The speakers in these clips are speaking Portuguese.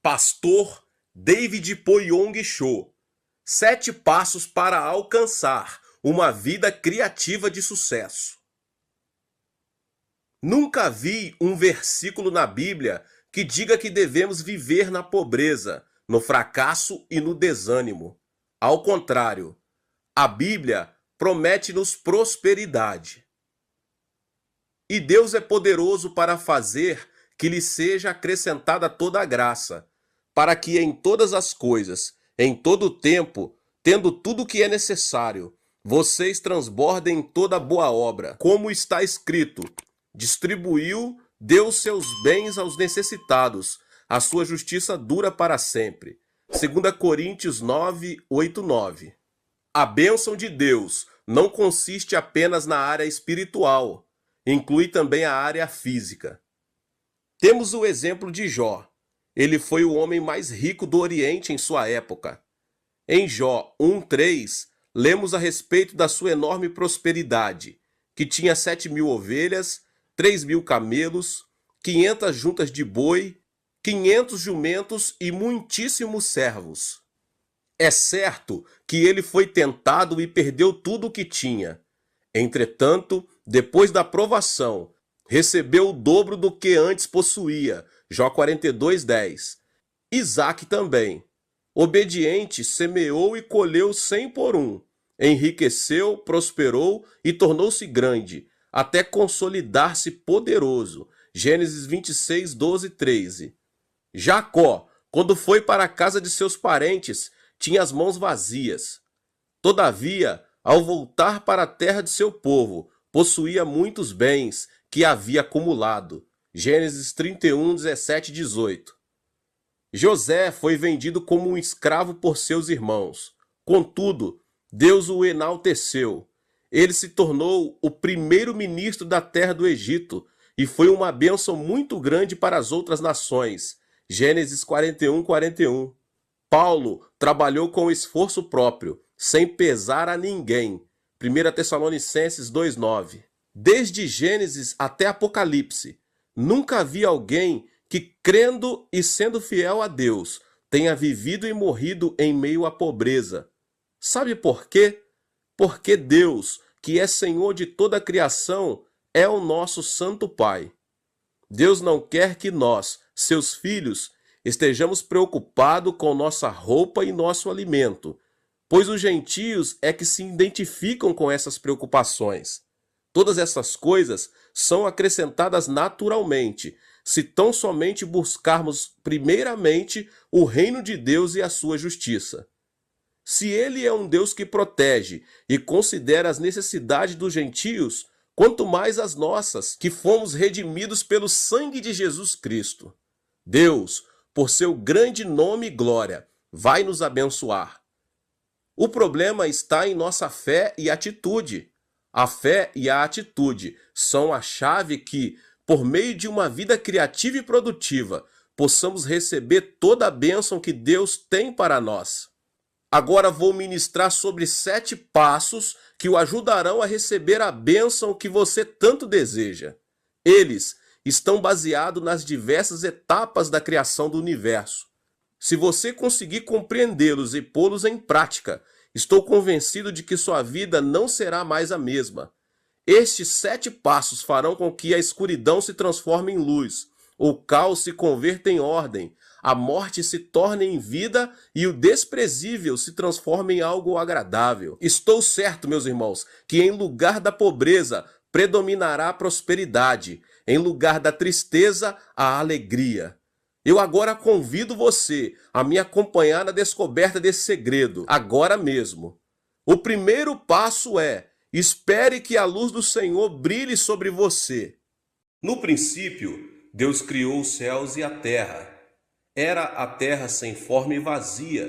Pastor David Poyong Cho. 7 passos para alcançar uma vida criativa de sucesso. Nunca vi um versículo na Bíblia que diga que devemos viver na pobreza, no fracasso e no desânimo. Ao contrário, a Bíblia promete-nos prosperidade. E Deus é poderoso para fazer que lhe seja acrescentada toda a graça, para que em todas as coisas, em todo o tempo, tendo tudo o que é necessário, vocês transbordem em toda boa obra. Como está escrito, distribuiu, deu seus bens aos necessitados, a sua justiça dura para sempre. 2 Coríntios 9, 8, 9. A bênção de Deus não consiste apenas na área espiritual, inclui também a área física. Temos o exemplo de Jó. Ele foi o homem mais rico do Oriente em sua época. Em Jó 1:3, lemos a respeito da sua enorme prosperidade, que tinha 7.000 ovelhas, 3.000 camelos, 500 juntas de boi, 500 jumentos e muitíssimos servos. É certo que ele foi tentado e perdeu tudo o que tinha. Entretanto, depois da provação, recebeu o dobro do que antes possuía. Jó 42:10. Isaac também. Obediente, semeou e colheu 100 por 1. Enriqueceu, prosperou e tornou-se grande, até consolidar-se poderoso. Gênesis 26, 12 e 13. Jacó, quando foi para a casa de seus parentes, tinha as mãos vazias. Todavia, ao voltar para a terra de seu povo, possuía muitos bens que havia acumulado. Gênesis 31, 17 e 18. José foi vendido como um escravo por seus irmãos. Contudo, Deus o enalteceu. Ele se tornou o primeiro ministro da terra do Egito e foi uma bênção muito grande para as outras nações. Gênesis 41, 41. Paulo trabalhou com esforço próprio, sem pesar a ninguém. 1 Tessalonicenses 2:9. Desde Gênesis até Apocalipse, nunca vi alguém que, crendo e sendo fiel a Deus, tenha vivido e morrido em meio à pobreza. Sabe por quê? Porque Deus, que é Senhor de toda a criação, é o nosso Santo Pai. Deus não quer que nós, seus filhos, estejamos preocupados com nossa roupa e nosso alimento, pois os gentios é que se identificam com essas preocupações. Todas essas coisas são acrescentadas naturalmente, se tão somente buscarmos primeiramente o reino de Deus e a sua justiça. Se ele é um Deus que protege e considera as necessidades dos gentios, quanto mais as nossas, que fomos redimidos pelo sangue de Jesus Cristo. Deus, por seu grande nome e glória, vai nos abençoar. O problema está em nossa fé e atitude. A fé e a atitude são a chave que, por meio de uma vida criativa e produtiva, possamos receber toda a bênção que Deus tem para nós. Agora vou ministrar sobre 7 passos que o ajudarão a receber a bênção que você tanto deseja. Eles estão baseados nas diversas etapas da criação do universo. Se você conseguir compreendê-los e pô-los em prática, estou convencido de que sua vida não será mais a mesma. Estes 7 passos farão com que a escuridão se transforme em luz, o caos se converta em ordem, a morte se torne em vida e o desprezível se transforme em algo agradável. Estou certo, meus irmãos, que em lugar da pobreza predominará a prosperidade, em lugar da tristeza, a alegria. Eu agora convido você a me acompanhar na descoberta desse segredo, agora mesmo. O primeiro passo é: espere que a luz do Senhor brilhe sobre você. No princípio, Deus criou os céus e a terra. Era a terra sem forma e vazia.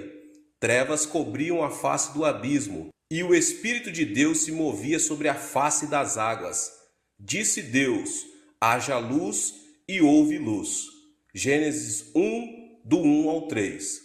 Trevas cobriam a face do abismo, e o Espírito de Deus se movia sobre a face das águas. Disse Deus: haja luz, e houve luz. Gênesis 1, do 1 ao 3.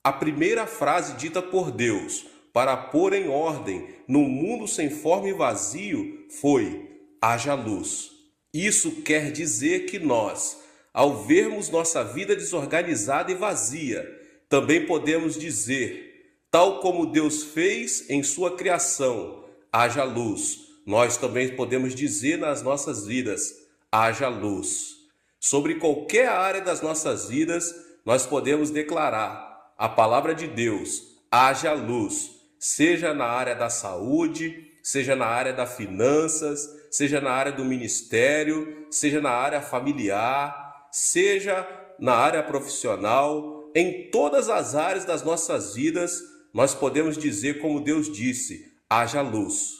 A primeira frase dita por Deus para pôr em ordem no mundo sem forma e vazio foi: haja luz. Isso quer dizer que nós, ao vermos nossa vida desorganizada e vazia, também podemos dizer, tal como Deus fez em sua criação, haja luz. Nós também podemos dizer nas nossas vidas, haja luz. Sobre qualquer área das nossas vidas, nós podemos declarar a palavra de Deus, haja luz, seja na área da saúde, seja na área das finanças, seja na área do ministério, seja na área familiar, seja na área profissional, em todas as áreas das nossas vidas, nós podemos dizer como Deus disse, haja luz.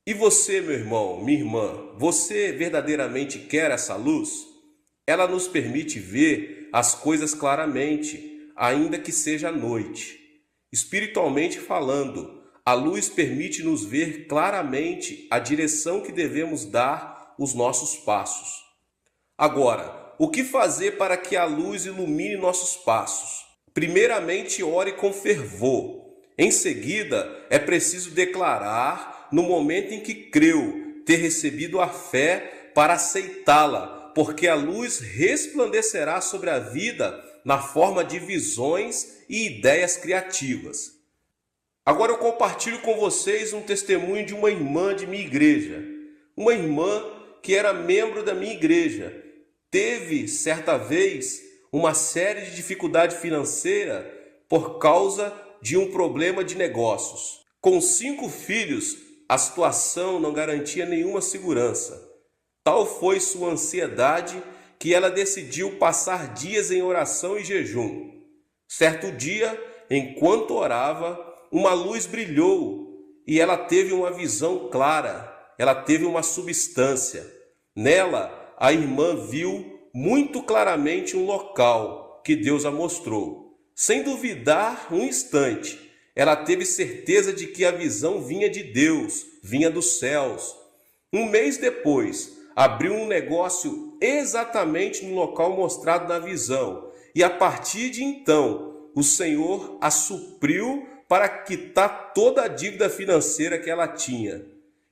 E você, meu irmão, minha irmã, você verdadeiramente quer essa luz? Ela nos permite ver as coisas claramente, ainda que seja noite. Espiritualmente falando, a luz permite-nos ver claramente a direção que devemos dar os nossos passos. Agora, o que fazer para que a luz ilumine nossos passos? Primeiramente, ore com fervor. Em seguida, é preciso declarar, no momento em que creu, ter recebido a fé para aceitá-la, porque a luz resplandecerá sobre a vida na forma de visões e ideias criativas. Agora eu compartilho com vocês um testemunho de uma irmã de minha igreja. Uma irmã que era membro da minha igreja. Teve, certa vez, uma série de dificuldade financeira por causa de um problema de negócios. Com 5 filhos, a situação não garantia nenhuma segurança. Tal foi sua ansiedade que ela decidiu passar dias em oração e jejum. Certo dia, enquanto orava, uma luz brilhou e ela teve uma visão clara, ela teve uma substância. Nela, a irmã viu muito claramente um local que Deus a mostrou. Sem duvidar um instante, ela teve certeza de que a visão vinha de Deus, vinha dos céus. Um mês depois, abriu um negócio exatamente no local mostrado na visão. E a partir de então, o Senhor a supriu para quitar toda a dívida financeira que ela tinha.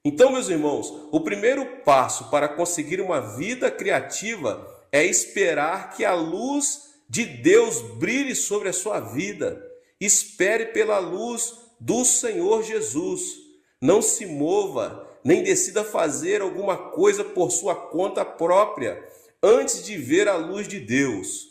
Então, meus irmãos, o primeiro passo para conseguir uma vida criativa é esperar que a luz de Deus brilhe sobre a sua vida. Espere pela luz do Senhor Jesus. Não se mova, nem decida fazer alguma coisa por sua conta própria, antes de ver a luz de Deus.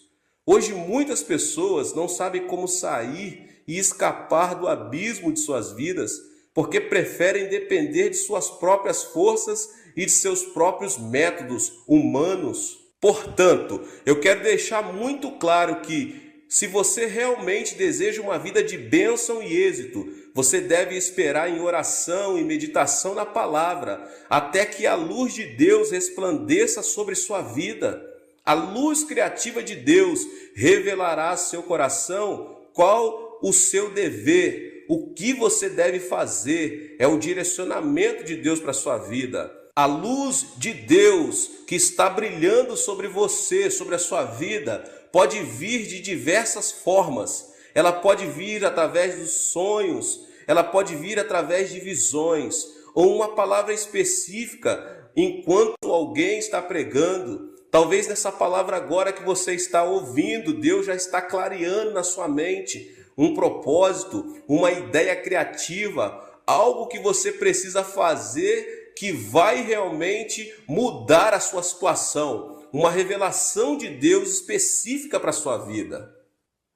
Hoje muitas pessoas não sabem como sair e escapar do abismo de suas vidas, porque preferem depender de suas próprias forças e de seus próprios métodos humanos. Portanto, eu quero deixar muito claro que, se você realmente deseja uma vida de bênção e êxito, você deve esperar em oração e meditação na palavra, até que a luz de Deus resplandeça sobre sua vida. A luz criativa de Deus revelará a seu coração qual o seu dever, o que você deve fazer, é o direcionamento de Deus para a sua vida. A luz de Deus que está brilhando sobre você, sobre a sua vida, pode vir de diversas formas. Ela pode vir através dos sonhos, ela pode vir através de visões, ou uma palavra específica enquanto alguém está pregando. Talvez nessa palavra agora que você está ouvindo, Deus já está clareando na sua mente um propósito, uma ideia criativa, algo que você precisa fazer que vai realmente mudar a sua situação, uma revelação de Deus específica para a sua vida.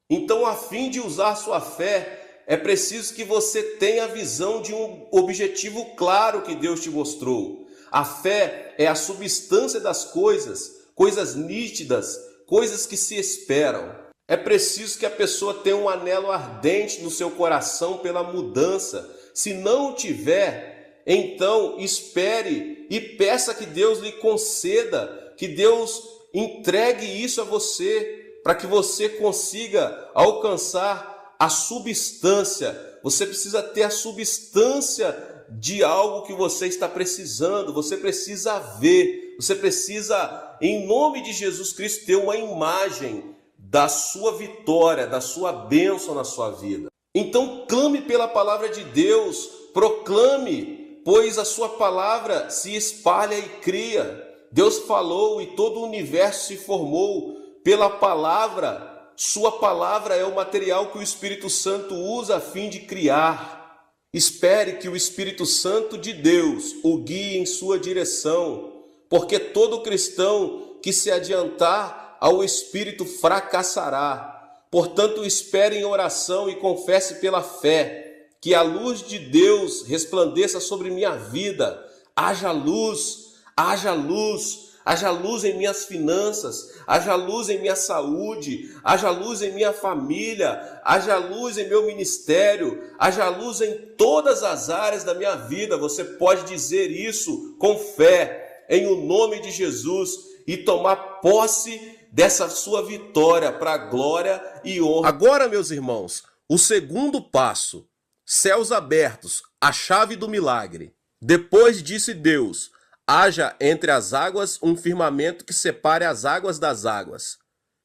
Então, a fim de usar a sua fé, é preciso que você tenha a visão de um objetivo claro que Deus te mostrou. A fé é a substância das coisas, coisas nítidas, coisas que se esperam. É preciso que a pessoa tenha um anelo ardente no seu coração pela mudança. Se não o tiver, então espere e peça que Deus lhe conceda, que Deus entregue isso a você, para que você consiga alcançar a substância. Você precisa ter a substância de algo que você está precisando. Você precisa ver, você precisa, em nome de Jesus Cristo, ter uma imagem da sua vitória, da sua bênção na sua vida. Então clame pela palavra de Deus, proclame, pois a sua palavra se espalha e cria. Deus falou e todo o universo se formou pela palavra. Sua palavra é o material que o Espírito Santo usa a fim de criar. Espere que o Espírito Santo de Deus o guie em sua direção, porque todo cristão que se adiantar ao Espírito fracassará. Portanto, espere em oração e confesse pela fé, que a luz de Deus resplandeça sobre minha vida. Haja luz, haja luz. Haja luz em minhas finanças, haja luz em minha saúde, haja luz em minha família, haja luz em meu ministério, haja luz em todas as áreas da minha vida. Você pode dizer isso com fé, em o nome de Jesus, e tomar posse dessa sua vitória para a glória e honra. Agora, meus irmãos, o segundo passo, céus abertos, a chave do milagre. Depois disse Deus: haja entre as águas um firmamento que separe as águas das águas.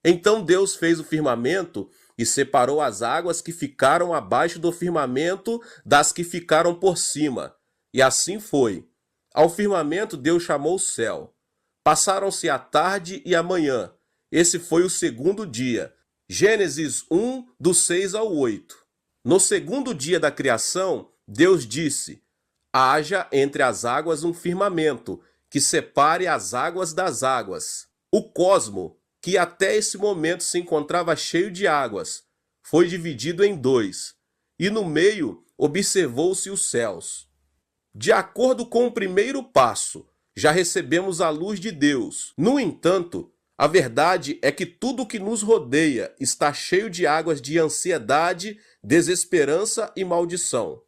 Então Deus fez o firmamento e separou as águas que ficaram abaixo do firmamento das que ficaram por cima. E assim foi. Ao firmamento Deus chamou céu. Passaram-se a tarde e a manhã. Esse foi o segundo dia. Gênesis 1, do 6 ao 8. No segundo dia da criação, Deus disse: haja entre as águas um firmamento, que separe as águas das águas. O cosmo, que até esse momento se encontrava cheio de águas, foi dividido em dois, e no meio observou-se os céus. De acordo com o primeiro passo, já recebemos a luz de Deus. No entanto, a verdade é que tudo o que nos rodeia está cheio de águas de ansiedade, desesperança e maldição.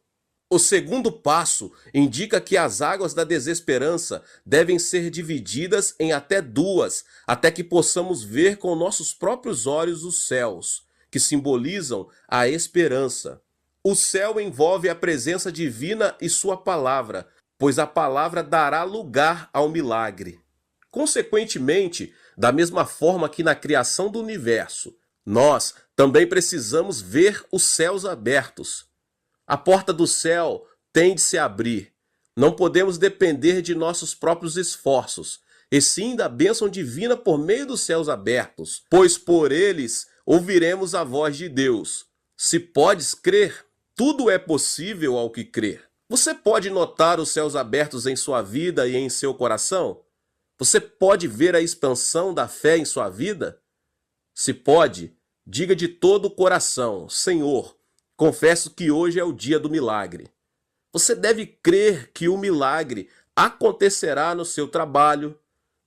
O segundo passo indica que as águas da desesperança devem ser divididas em até duas, até que possamos ver com nossos próprios olhos os céus, que simbolizam a esperança. O céu envolve a presença divina e sua palavra, pois a palavra dará lugar ao milagre. Consequentemente, da mesma forma que na criação do universo, nós também precisamos ver os céus abertos. A porta do céu tem de se abrir. Não podemos depender de nossos próprios esforços, e sim da bênção divina por meio dos céus abertos, pois por eles ouviremos a voz de Deus. Se podes crer, tudo é possível ao que crer. Você pode notar os céus abertos em sua vida e em seu coração? Você pode ver a expansão da fé em sua vida? Se pode, diga de todo o coração: Senhor, confesso que hoje é o dia do milagre. Você deve crer que o milagre acontecerá no seu trabalho.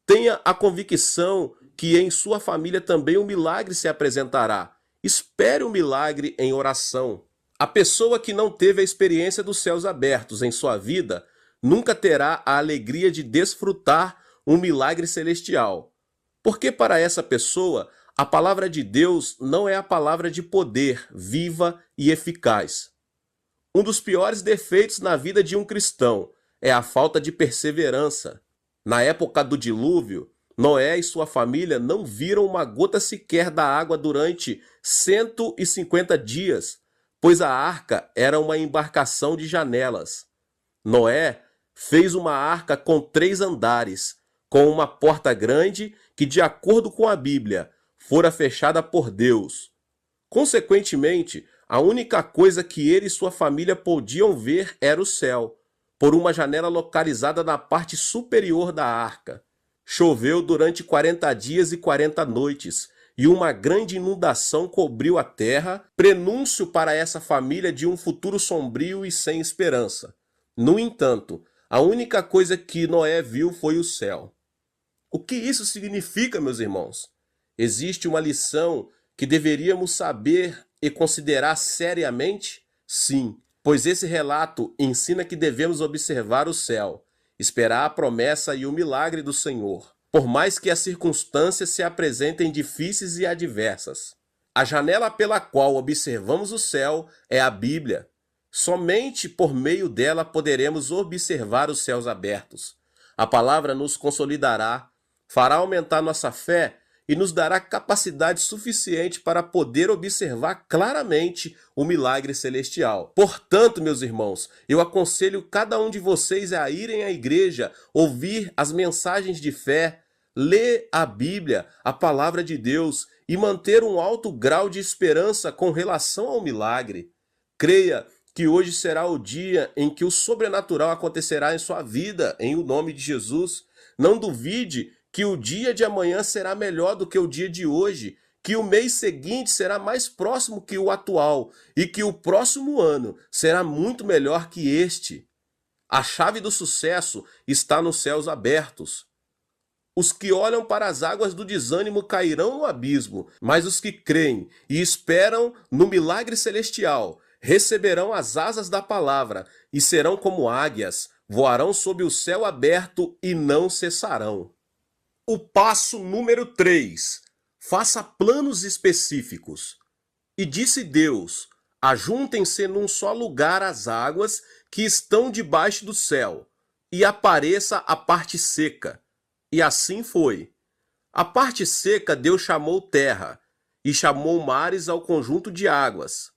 Tenha a convicção que em sua família também o milagre se apresentará. Espere o milagre em oração. A pessoa que não teve a experiência dos céus abertos em sua vida nunca terá a alegria de desfrutar um milagre celestial. Porque para essa pessoa, a palavra de Deus não é a palavra de poder, viva e eficaz. Um dos piores defeitos na vida de um cristão é a falta de perseverança. Na época do dilúvio, Noé e sua família não viram uma gota sequer da água durante 150 dias, pois a arca era uma embarcação de janelas. Noé fez uma arca com 3 andares, com uma porta grande que, de acordo com a Bíblia, fora fechada por Deus. Consequentemente, a única coisa que ele e sua família podiam ver era o céu, por uma janela localizada na parte superior da arca. Choveu durante 40 dias e 40 noites, e uma grande inundação cobriu a terra, prenúncio para essa família de um futuro sombrio e sem esperança. No entanto, a única coisa que Noé viu foi o céu. O que isso significa, meus irmãos? Existe uma lição que deveríamos saber e considerar seriamente? Sim, pois esse relato ensina que devemos observar o céu, esperar a promessa e o milagre do Senhor, por mais que as circunstâncias se apresentem difíceis e adversas. A janela pela qual observamos o céu é a Bíblia. Somente por meio dela poderemos observar os céus abertos. A palavra nos consolidará, fará aumentar nossa fé e nos dará capacidade suficiente para poder observar claramente o milagre celestial. Portanto, meus irmãos, eu aconselho cada um de vocês a irem à igreja, ouvir as mensagens de fé, ler a Bíblia, a palavra de Deus, e manter um alto grau de esperança com relação ao milagre. Creia que hoje será o dia em que o sobrenatural acontecerá em sua vida, em o nome de Jesus. Não duvide que o dia de amanhã será melhor do que o dia de hoje, que o mês seguinte será mais próximo que o atual e que o próximo ano será muito melhor que este. A chave do sucesso está nos céus abertos. Os que olham para as águas do desânimo cairão no abismo, mas os que creem e esperam no milagre celestial receberão as asas da palavra e serão como águias, voarão sob o céu aberto e não cessarão. O passo número 3. Faça planos específicos. E disse Deus: ajuntem-se num só lugar as águas que estão debaixo do céu, e apareça a parte seca. E assim foi. A parte seca Deus chamou terra, e chamou mares ao conjunto de águas.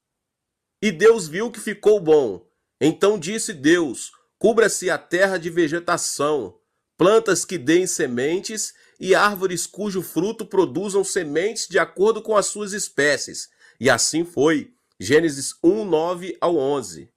E Deus viu que ficou bom. Então disse Deus: cubra-se a terra de vegetação, plantas que deem sementes e árvores cujo fruto produzam sementes de acordo com as suas espécies. E assim foi. Gênesis 1, 9 ao 11.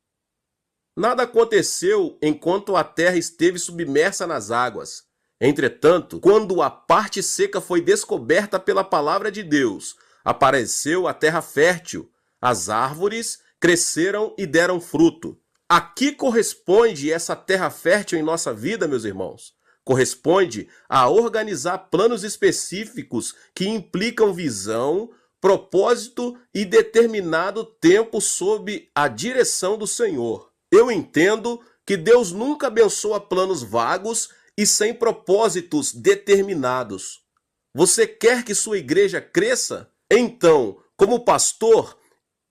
Nada aconteceu enquanto a terra esteve submersa nas águas. Entretanto, quando a parte seca foi descoberta pela palavra de Deus, apareceu a terra fértil. As árvores cresceram e deram fruto. A que corresponde essa terra fértil em nossa vida, meus irmãos? Corresponde a organizar planos específicos que implicam visão, propósito e determinado tempo sob a direção do Senhor. Eu entendo que Deus nunca abençoa planos vagos e sem propósitos determinados. Você quer que sua igreja cresça? Então, como pastor,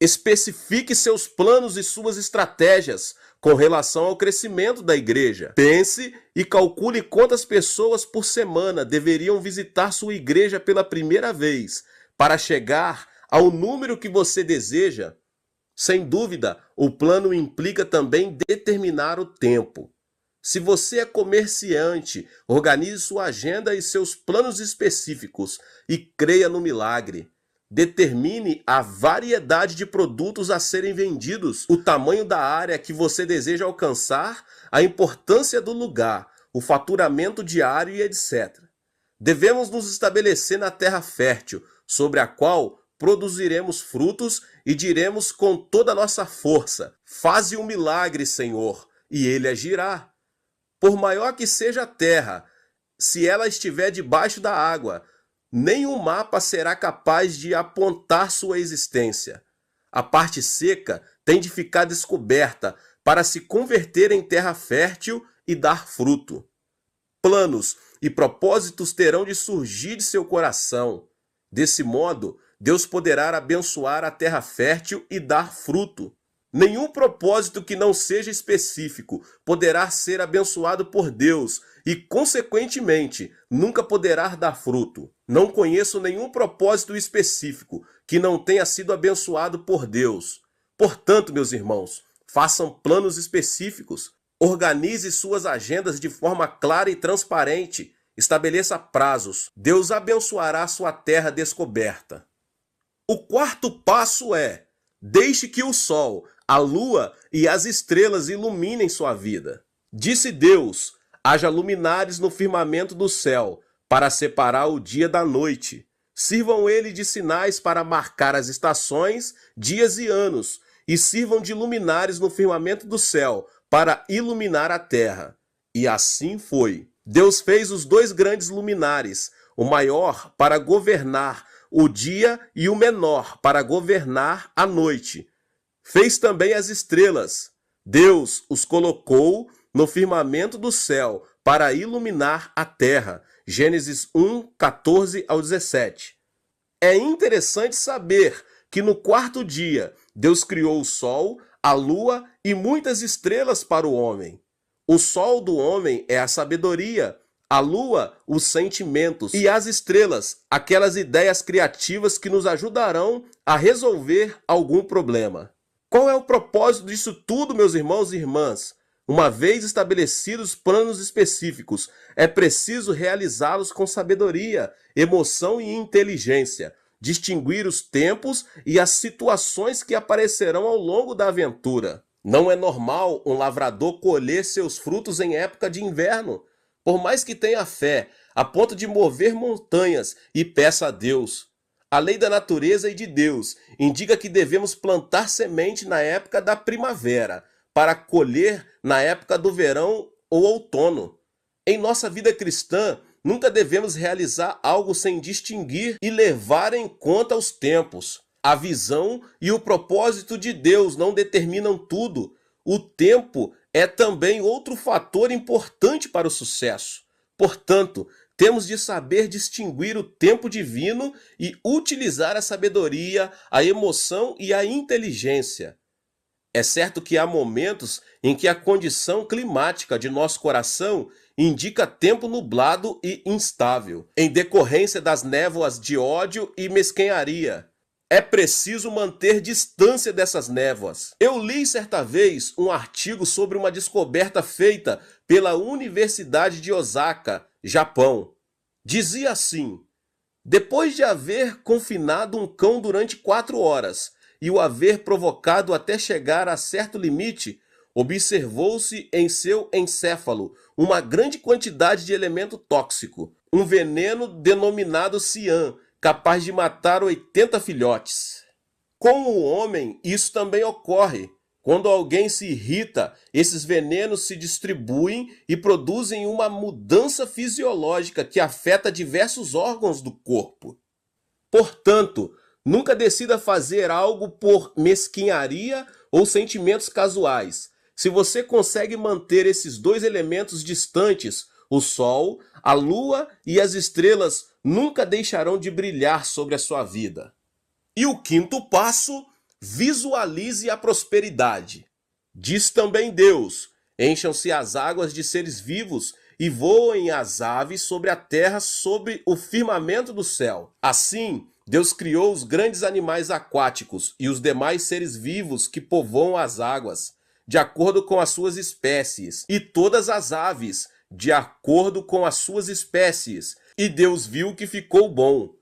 especifique seus planos e suas estratégias com relação ao crescimento da igreja. Pense e calcule quantas pessoas por semana deveriam visitar sua igreja pela primeira vez para chegar ao número que você deseja. Sem dúvida, o plano implica também determinar o tempo. Se você é comerciante, organize sua agenda e seus planos específicos e creia no milagre. Determine a variedade de produtos a serem vendidos, o tamanho da área que você deseja alcançar, a importância do lugar, o faturamento diário e etc. Devemos nos estabelecer na terra fértil, sobre a qual produziremos frutos e diremos com toda a nossa força: faze um milagre, Senhor, e ele agirá. Por maior que seja a terra, se ela estiver debaixo da água, nenhum mapa será capaz de apontar sua existência. A parte seca tem de ficar descoberta para se converter em terra fértil e dar fruto. Planos e propósitos terão de surgir de seu coração. Desse modo, Deus poderá abençoar a terra fértil e dar fruto. Nenhum propósito que não seja específico poderá ser abençoado por Deus e, consequentemente, nunca poderá dar fruto. Não conheço nenhum propósito específico que não tenha sido abençoado por Deus. Portanto, meus irmãos, façam planos específicos, organize suas agendas de forma clara e transparente, estabeleça prazos. Deus abençoará sua terra descoberta. O quarto passo é: deixe que o sol, a lua e as estrelas iluminem sua vida. Disse Deus: haja luminares no firmamento do céu, para separar o dia da noite. Sirvam ele de sinais para marcar as estações, dias e anos, e sirvam de luminares no firmamento do céu, para iluminar a terra. E assim foi. Deus fez os dois grandes luminares, o maior para governar o dia e o menor para governar a noite. Fez também as estrelas. Deus os colocou no firmamento do céu para iluminar a terra. Gênesis 1, 14 ao 17. É interessante saber que no quarto dia Deus criou o sol, a lua e muitas estrelas para o homem. O sol do homem é a sabedoria, a lua, os sentimentos, e as estrelas, aquelas ideias criativas que nos ajudarão a resolver algum problema. Qual é o propósito disso tudo, meus irmãos e irmãs? Uma vez estabelecidos planos específicos, é preciso realizá-los com sabedoria, emoção e inteligência, distinguir os tempos e as situações que aparecerão ao longo da aventura. Não é normal um lavrador colher seus frutos em época de inverno, por mais que tenha fé, a ponto de mover montanhas e peça a Deus. A lei da natureza e de Deus indica que devemos plantar semente na época da primavera, para colher na época do verão ou outono. Em nossa vida cristã, nunca devemos realizar algo sem distinguir e levar em conta os tempos. A visão e o propósito de Deus não determinam tudo. O tempo é também outro fator importante para o sucesso. Portanto, temos de saber distinguir o tempo divino e utilizar a sabedoria, a emoção e a inteligência. É certo que há momentos em que a condição climática de nosso coração indica tempo nublado e instável, em decorrência das névoas de ódio e mesquinharia. É preciso manter distância dessas névoas. Eu li certa vez um artigo sobre uma descoberta feita pela Universidade de Osaka, Japão. Dizia assim: depois de haver confinado um cão durante 4 horas e o haver provocado até chegar a certo limite, observou-se em seu encéfalo uma grande quantidade de elemento tóxico, um veneno denominado cian, capaz de matar 80 filhotes. Com o homem, isso também ocorre. Quando alguém se irrita, esses venenos se distribuem e produzem uma mudança fisiológica que afeta diversos órgãos do corpo. Portanto, nunca decida fazer algo por mesquinharia ou sentimentos casuais. Se você consegue manter esses dois elementos distantes, o Sol, a Lua e as estrelas nunca deixarão de brilhar sobre a sua vida. E o quinto passo: visualize a prosperidade. Diz também Deus: encham-se as águas de seres vivos e voem as aves sobre a terra, sobre o firmamento do céu. Assim, Deus criou os grandes animais aquáticos e os demais seres vivos que povoam as águas, de acordo com as suas espécies, e todas as aves, de acordo com as suas espécies. E Deus viu que ficou bom.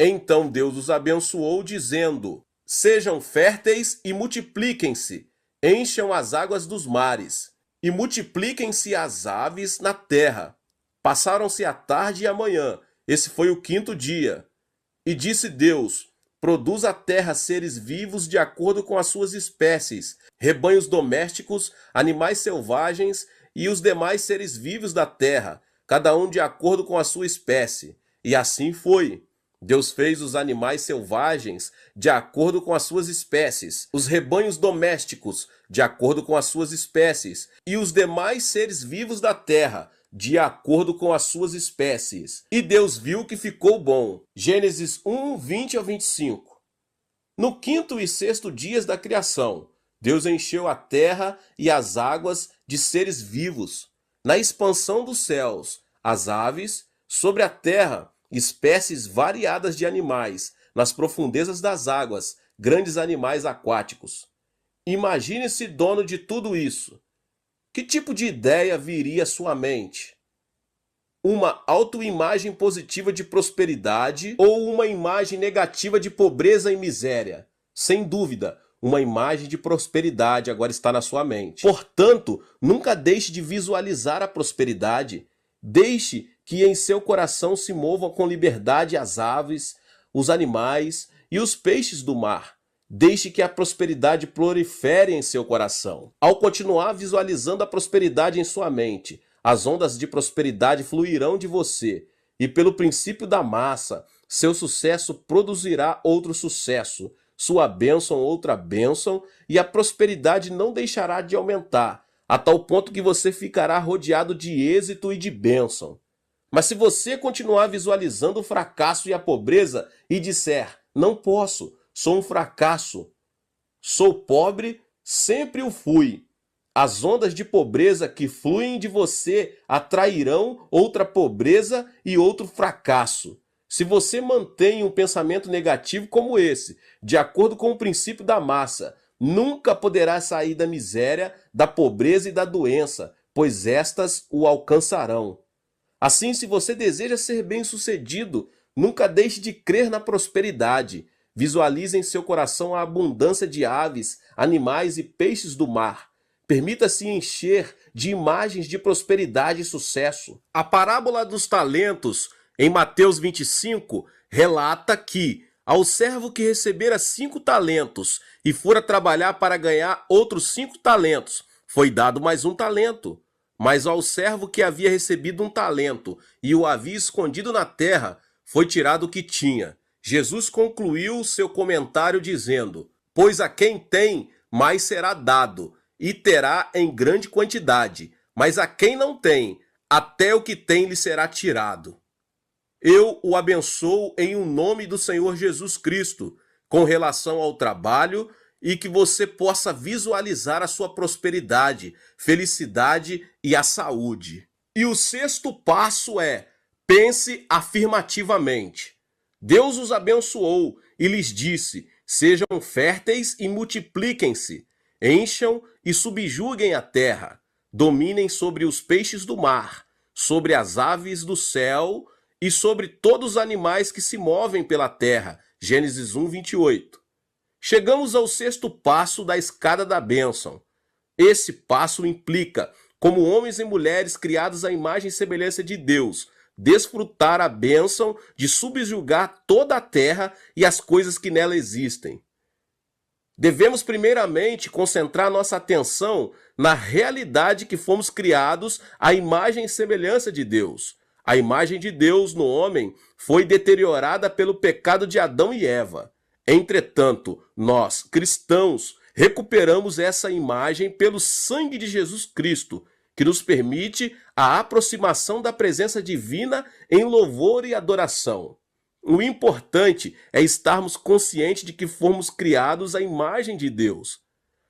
Então Deus os abençoou, dizendo: sejam férteis e multipliquem-se, encham as águas dos mares, e multipliquem-se as aves na terra. Passaram-se a tarde e a manhã, esse foi o 5º dia. E disse Deus: produz a terra seres vivos de acordo com as suas espécies, rebanhos domésticos, animais selvagens e os demais seres vivos da terra, cada um de acordo com a sua espécie. E assim foi. Deus fez os animais selvagens de acordo com as suas espécies, os rebanhos domésticos de acordo com as suas espécies, e os demais seres vivos da terra de acordo com as suas espécies. E Deus viu que ficou bom. Gênesis 1, 20 ao 25. No 5º e 6º dias da criação, Deus encheu a terra e as águas de seres vivos. Na expansão dos céus, as aves, sobre a terra, espécies variadas de animais, nas profundezas das águas, grandes animais aquáticos. Imagine-se dono de tudo isso. Que tipo de ideia viria à sua mente? Uma autoimagem positiva de prosperidade ou uma imagem negativa de pobreza e miséria? Sem dúvida, uma imagem de prosperidade agora está na sua mente. Portanto, nunca deixe de visualizar a prosperidade. Deixe que em seu coração se movam com liberdade as aves, os animais e os peixes do mar. Deixe que a prosperidade prolifere em seu coração. Ao continuar visualizando a prosperidade em sua mente, as ondas de prosperidade fluirão de você, e pelo princípio da massa, seu sucesso produzirá outro sucesso, sua bênção outra bênção, e a prosperidade não deixará de aumentar, a tal ponto que você ficará rodeado de êxito e de bênção. Mas se você continuar visualizando o fracasso e a pobreza e disser: não posso, sou um fracasso, sou pobre, sempre o fui, As ondas de pobreza que fluem de você atrairão outra pobreza e outro fracasso. Se você mantém um pensamento negativo como esse, de acordo com o princípio da massa, nunca poderá sair da miséria, da pobreza e da doença, pois estas o alcançarão. Assim, se você deseja ser bem-sucedido, nunca deixe de crer na prosperidade. Visualize em seu coração a abundância de aves, animais e peixes do mar. Permita-se encher de imagens de prosperidade e sucesso. A parábola dos talentos, em Mateus 25, relata que, ao servo que recebera 5 talentos e fora trabalhar para ganhar outros 5 talentos, foi dado mais 1 talento. Mas ao servo que havia recebido 1 talento e o havia escondido na terra, foi tirado o que tinha. Jesus concluiu seu comentário dizendo: pois a quem tem, mais será dado, e terá em grande quantidade, mas a quem não tem, até o que tem lhe será tirado. Eu o abençoo em o nome do Senhor Jesus Cristo, com relação ao trabalho, e que você possa visualizar a sua prosperidade, felicidade e a saúde. E o 6º passo é: pense afirmativamente. Deus os abençoou e lhes disse: sejam férteis e multipliquem-se, encham e subjuguem a terra, dominem sobre os peixes do mar, sobre as aves do céu e sobre todos os animais que se movem pela terra. Gênesis 1, 28. Chegamos ao 6º passo da escada da bênção. Esse passo implica, como homens e mulheres criados à imagem e semelhança de Deus, desfrutar a bênção de subjugar toda a terra e as coisas que nela existem. Devemos primeiramente concentrar nossa atenção na realidade que fomos criados à imagem e semelhança de Deus. A imagem de Deus no homem foi deteriorada pelo pecado de Adão e Eva. Entretanto, nós, cristãos, recuperamos essa imagem pelo sangue de Jesus Cristo, que nos permite a aproximação da presença divina em louvor e adoração. O importante é estarmos conscientes de que fomos criados à imagem de Deus.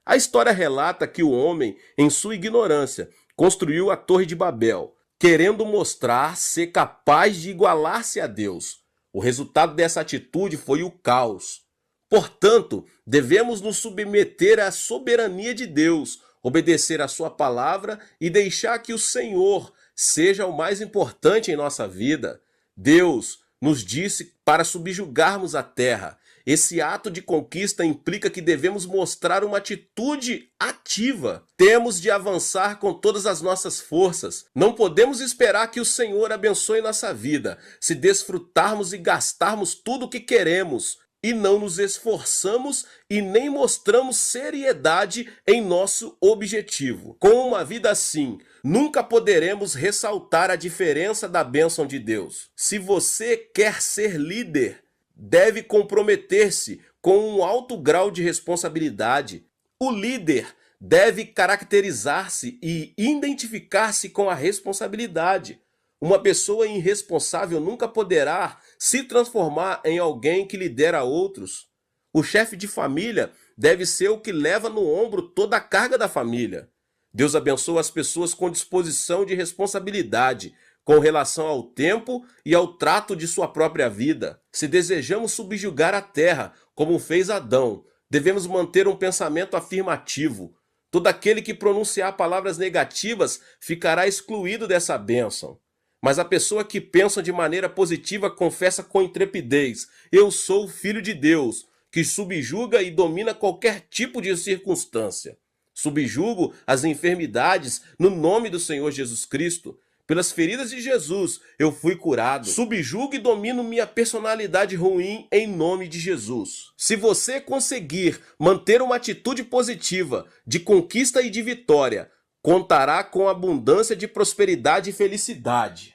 A história relata que o homem, em sua ignorância, construiu a Torre de Babel, querendo mostrar ser capaz de igualar-se a Deus. O resultado dessa atitude foi o caos. Portanto, devemos nos submeter à soberania de Deus, obedecer à sua palavra e deixar que o Senhor seja o mais importante em nossa vida. Deus nos disse para subjugarmos a terra. Esse ato de conquista implica que devemos mostrar uma atitude ativa. Temos de avançar com todas as nossas forças. Não podemos esperar que o Senhor abençoe nossa vida se desfrutarmos e gastarmos tudo o que queremos e não nos esforçamos e nem mostramos seriedade em nosso objetivo. Com uma vida assim, nunca poderemos ressaltar a diferença da bênção de Deus. Se você quer ser líder, deve comprometer-se com um alto grau de responsabilidade. O líder deve caracterizar-se e identificar-se com a responsabilidade. Uma pessoa irresponsável nunca poderá se transformar em alguém que lidera outros. O chefe de família deve ser o que leva no ombro toda a carga da família. Deus abençoa as pessoas com disposição de responsabilidade, com relação ao tempo e ao trato de sua própria vida. Se desejamos subjugar a terra, como fez Adão, devemos manter um pensamento afirmativo. Todo aquele que pronunciar palavras negativas ficará excluído dessa bênção. Mas a pessoa que pensa de maneira positiva confessa com intrepidez: eu sou o Filho de Deus, que subjuga e domina qualquer tipo de circunstância. Subjugo as enfermidades no nome do Senhor Jesus Cristo. Pelas feridas de Jesus eu fui curado. Subjugo e domino minha personalidade ruim em nome de Jesus. Se você conseguir manter uma atitude positiva, de conquista e de vitória, contará com abundância de prosperidade e felicidade.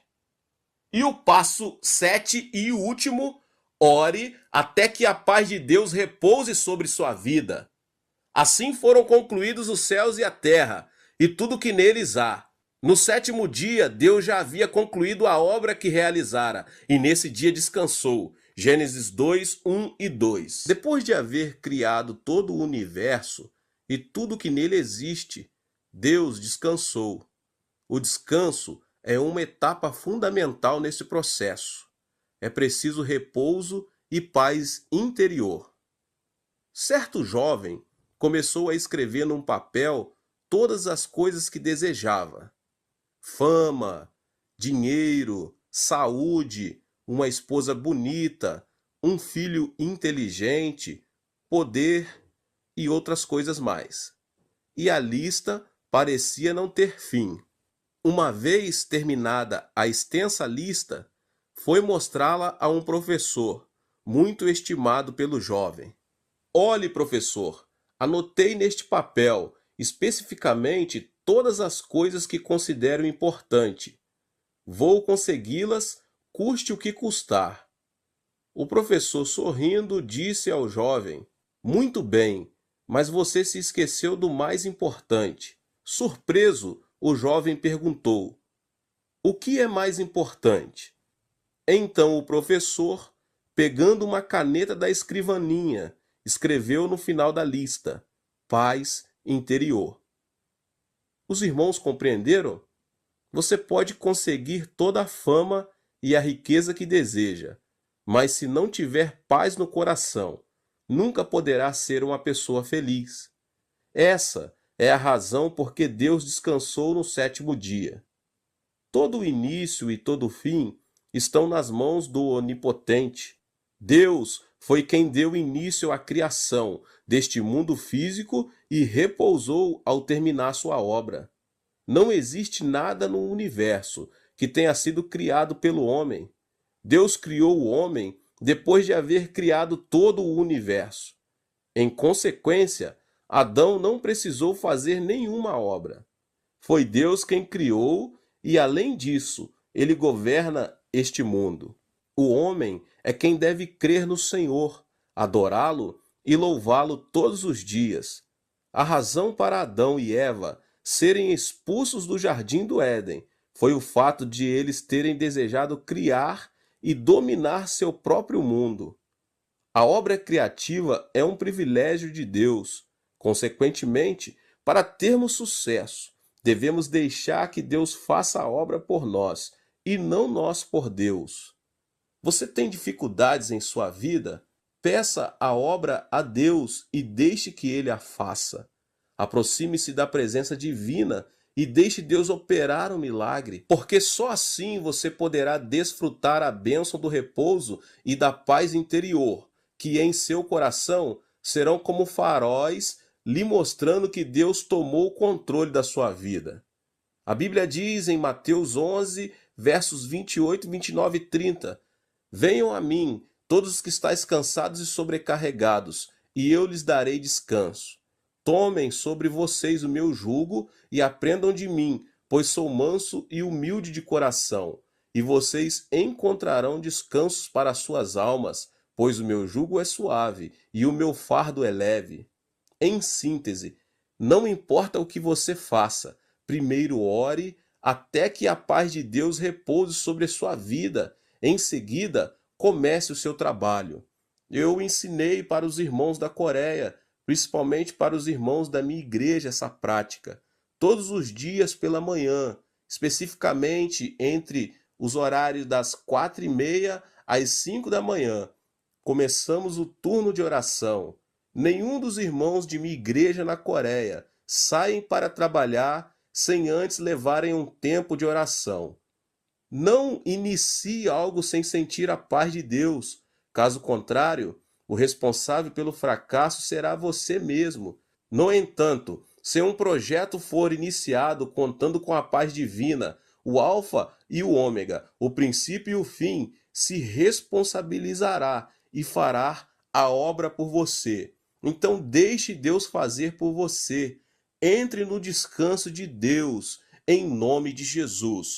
E o passo 7 e último: ore até que a paz de Deus repouse sobre sua vida. Assim foram concluídos os céus e a terra, e tudo que neles há. No 7º dia, Deus já havia concluído a obra que realizara, e nesse dia descansou. Gênesis 2, 1 e 2. Depois de haver criado todo o universo e tudo que nele existe, Deus descansou. O descanso é uma etapa fundamental nesse processo. É preciso repouso e paz interior. Certo jovem começou a escrever num papel todas as coisas que desejava: fama, dinheiro, saúde, uma esposa bonita, um filho inteligente, poder e outras coisas mais. E a lista parecia não ter fim. Uma vez terminada a extensa lista, foi mostrá-la a um professor, muito estimado pelo jovem. Olhe, professor, anotei neste papel especificamente todas as coisas que considero importante. Vou consegui-las, custe o que custar. O professor, sorrindo, disse ao jovem: Muito bem, mas você se esqueceu do mais importante. Surpreso, o jovem perguntou: O que é mais importante? Então o professor, pegando uma caneta da escrivaninha, escreveu no final da lista: paz interior. Os irmãos compreenderam? Você pode conseguir toda a fama e a riqueza que deseja, mas se não tiver paz no coração, nunca poderá ser uma pessoa feliz. Essa é a razão por que Deus descansou no sétimo dia. Todo o início e todo o fim estão nas mãos do Onipotente. Deus foi quem deu início à criação deste mundo físico e repousou ao terminar sua obra. Não existe nada no universo que tenha sido criado pelo homem. Deus criou o homem depois de haver criado todo o universo. Em consequência, Adão não precisou fazer nenhuma obra. Foi Deus quem criou e, além disso, ele governa este mundo. O homem é quem deve crer no Senhor, adorá-lo e louvá-lo todos os dias. A razão para Adão e Eva serem expulsos do jardim do Éden foi o fato de eles terem desejado criar e dominar seu próprio mundo. A obra criativa é um privilégio de Deus. Consequentemente, para termos sucesso, devemos deixar que Deus faça a obra por nós e não nós por Deus. Você tem dificuldades em sua vida? Peça a obra a Deus e deixe que Ele a faça. Aproxime-se da presença divina e deixe Deus operar o milagre, porque só assim você poderá desfrutar a bênção do repouso e da paz interior, que em seu coração serão como faróis lhe mostrando que Deus tomou o controle da sua vida. A Bíblia diz em Mateus 11, versos 28, 29 e 30: Venham a mim, todos os que estáis cansados e sobrecarregados, e eu lhes darei descanso. Tomem sobre vocês o meu jugo e aprendam de mim, pois sou manso e humilde de coração, e vocês encontrarão descansos para as suas almas, pois o meu jugo é suave e o meu fardo é leve. Em síntese, não importa o que você faça, primeiro ore até que a paz de Deus repouse sobre a sua vida. Em seguida, comece o seu trabalho. Eu ensinei para os irmãos da Coreia, principalmente para os irmãos da minha igreja, essa prática. Todos os dias pela manhã, especificamente entre os horários das 4h30 às 5 da manhã, começamos o turno de oração. Nenhum dos irmãos de minha igreja na Coreia saem para trabalhar sem antes levarem um tempo de oração. Não inicie algo sem sentir a paz de Deus. Caso contrário, o responsável pelo fracasso será você mesmo. No entanto, se um projeto for iniciado contando com a paz divina, o Alfa e o Ômega, o princípio e o fim, se responsabilizará e fará a obra por você. Então deixe Deus fazer por você. Entre no descanso de Deus, em nome de Jesus.